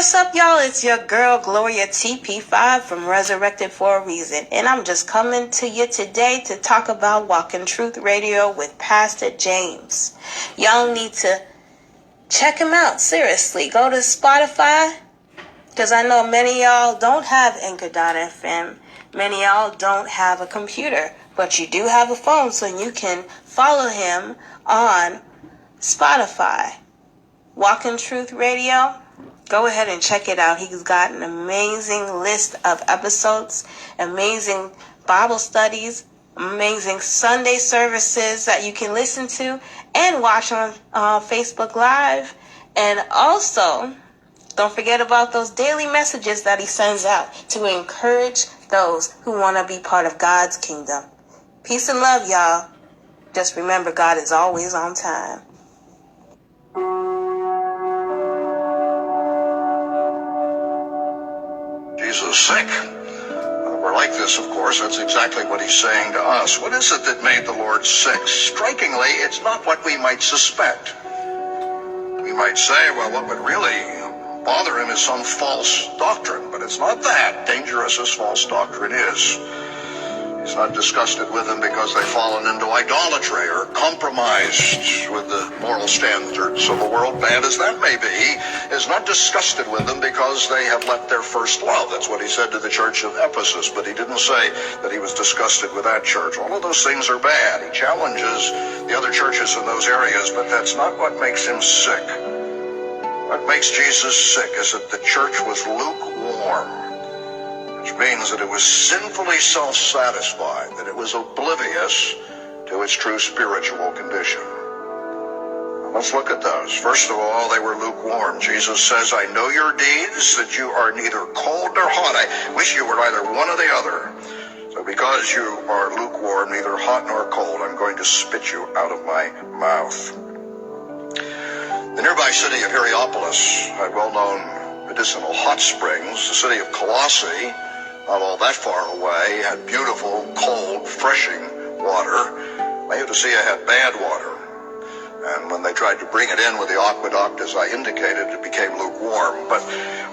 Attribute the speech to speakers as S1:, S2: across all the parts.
S1: what's up, y'all? It's your girl, Gloria TP5 from Resurrected for a Reason. And I'm just coming to you today to talk about Walking Truth Radio with Pastor James. Y'all need to check him out. Seriously, go to Spotify. Because I know many of y'all don't have Anchor.fm. Many of y'all don't have a computer. But you do have a phone, so you can follow him on Spotify. Walking Truth Radio. Go ahead and check it out. He's got an amazing list of episodes, amazing Bible studies, amazing Sunday services that you can listen to and watch on Facebook Live. And also, don't forget about those daily messages that he sends out to encourage those who want to be part of God's kingdom. Peace and love, y'all. Just remember, God is always on time.
S2: Jesus sick. We're like this, of course. That's exactly what he's saying to us. What is it that made the Lord sick? Strikingly, it's not what we might suspect. We might say, well, what would really bother him is some false doctrine, but it's not that, dangerous as false doctrine is. He's not disgusted with them because they've fallen into idolatry or compromised with the moral standards of the world, bad as that may be. He is not disgusted with them because they have left their first love. That's what he said to the church of Ephesus, but he didn't say that he was disgusted with that church. All of those things are bad. He challenges the other churches in those areas, but that's not what makes him sick. What makes Jesus sick is that the church was lukewarm, which means that it was sinfully self-satisfied, that it was oblivious to its true spiritual condition. Now, let's look at those. First of all, they were lukewarm. Jesus says, I know your deeds, that you are neither cold nor hot. I wish you were either one or the other. So because you are lukewarm, neither hot nor cold, I'm going to spit you out of my mouth. The nearby city of Hierapolis had well-known medicinal hot springs. The city of Colossae, not all that far away, had beautiful, cold, refreshing water. Laodicea had bad water. And when they tried to bring it in with the aqueduct, as I indicated, it became lukewarm. But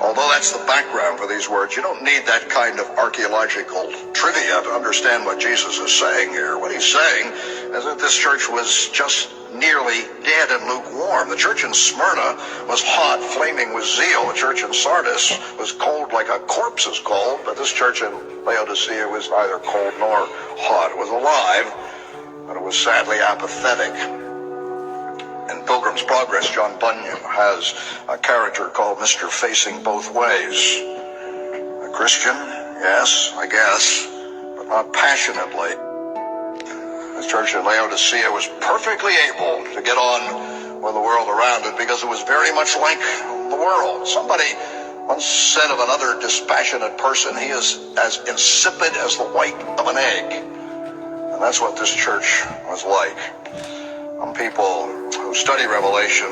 S2: although that's the background for these words, you don't need that kind of archaeological trivia to understand what Jesus is saying here. What he's saying is that this church was just nearly dead and lukewarm. The church in Smyrna was hot, flaming with zeal. The church in Sardis was cold like a corpse is cold, but this church in Laodicea was neither cold nor hot. It was alive, but it was sadly apathetic. In Pilgrim's Progress, John Bunyan has a character called Mr. Facing Both Ways. A Christian, yes, I guess, but not passionately. The church in Laodicea was perfectly able to get on with the world around it because it was very much like the world. Somebody once said of another dispassionate person, he is as insipid as the white of an egg. And that's what this church was like. Some people who study Revelation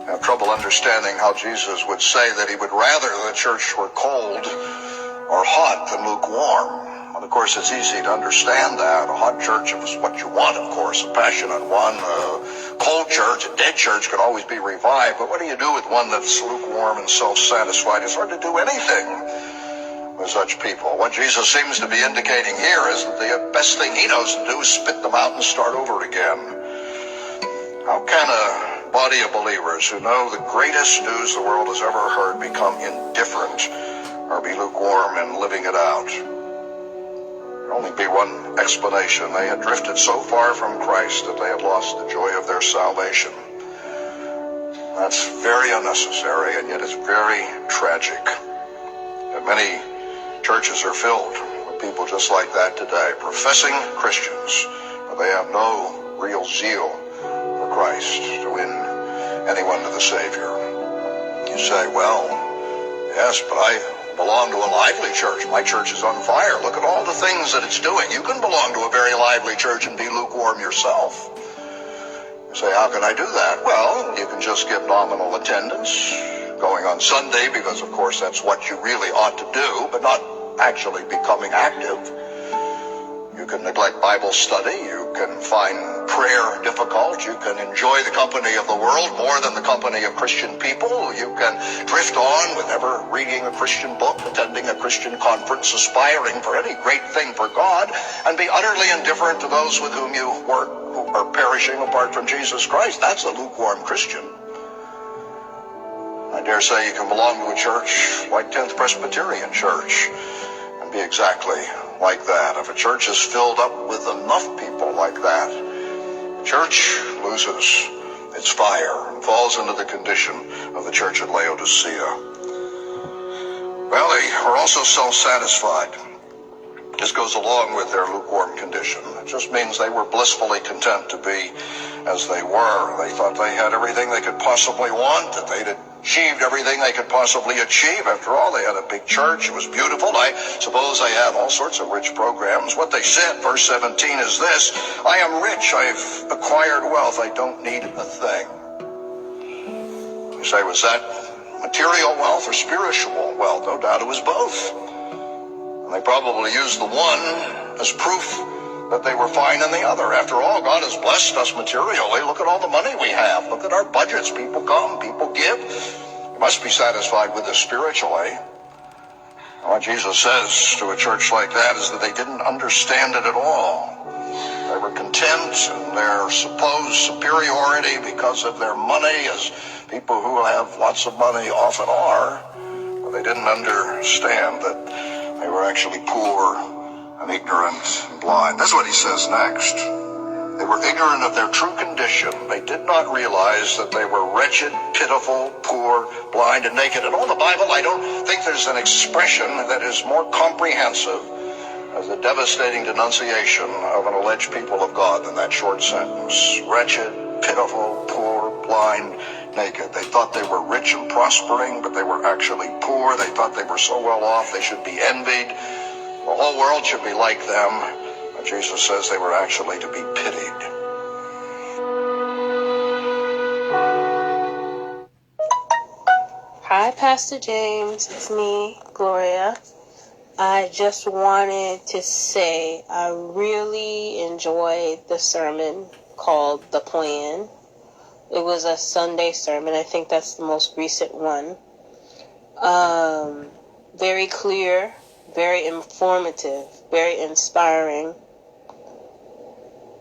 S2: have trouble understanding how Jesus would say that he would rather the church were cold or hot than lukewarm. And of course, it's easy to understand that. A hot church is what you want, of course, a passionate one. A cold church, a dead church, could always be revived. But what do you do with one that's lukewarm and self-satisfied? It's hard to do anything with such people. What Jesus seems to be indicating here is that the best thing he knows to do is spit them out and start over again. How can a body of believers who know the greatest news the world has ever heard become indifferent or be lukewarm in living it out? There only be one explanation. They had drifted so far from Christ that they had lost the joy of their salvation. That's very unnecessary, and yet it's very tragic that many churches are filled with people just like that today, professing Christians, but they have no real zeal for Christ to win anyone to the Savior. You say, well, yes, but I belong to a lively church. My church is on fire. Look at all the things that it's doing. You can belong to a very lively church and be lukewarm yourself. You say, how can I do that? Well, you can just give nominal attendance, going on Sunday, because of course that's what you really ought to do, but not actually becoming active. You can neglect Bible study. You can find prayer difficult. You can enjoy the company of the world more than the company of Christian people. You can drift on with never reading a Christian book, attending a Christian conference, aspiring for any great thing for God, and be utterly indifferent to those with whom you work who are perishing apart from Jesus Christ. That's a lukewarm Christian. I dare say you can belong to a church like 10th Presbyterian Church and be exactly like that. If a church is filled up with enough people like that, the church loses its fire and falls into the condition of the church at Laodicea. Well, they were also self-satisfied. This goes along with their lukewarm condition. It just means they were blissfully content to be as they were. They thought they had everything they could possibly want, that they'd achieved everything they could possibly achieve. After all, they had a big church. It was beautiful. I suppose they have all sorts of rich programs. What they said, verse 17, is this: I am rich. I've acquired wealth. I don't need a thing. You say, was that material wealth or spiritual wealth? No doubt it was both. And they probably used the one as proof that they were fine in the other. After all, God has blessed us materially. Look at all the money we have. Look at our budgets. People come, people give. You must be satisfied with this spiritually. And what Jesus says to a church like that is that they didn't understand it at all. They were content in their supposed superiority because of their money, as people who have lots of money often are. But they didn't understand that they were actually poor and ignorant and blind. That's what he says next. They were ignorant of their true condition. They did not realize that they were wretched, pitiful, poor, blind, and naked. In all the Bible, I don't think there's an expression that is more comprehensive as a devastating denunciation of an alleged people of God than that short sentence. Wretched, pitiful, poor, blind, naked. They thought they were rich and prospering, but they were actually poor. They thought they were so well off they should be envied. The whole world should be like them. But Jesus says they were actually to be pitied.
S1: Hi, Pastor James. It's me, Gloria. I just wanted to say I really enjoyed the sermon called The Plan. It was a Sunday sermon. I think that's the most recent one. Very clear, very informative, very inspiring.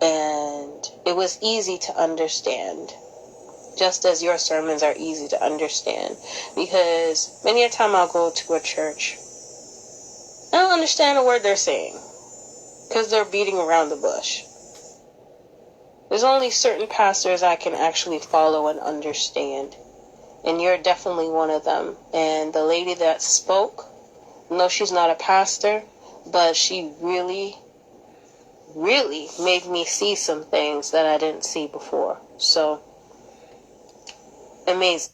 S1: And it was easy to understand, just as your sermons are easy to understand. Because many a time I'll go to a church, I don't understand a word they're saying, because they're beating around the bush. There's only certain pastors I can actually follow and understand. And you're definitely one of them. And the lady that spoke, no, she's not a pastor, but she really made me see some things that I didn't see before. So, amazing.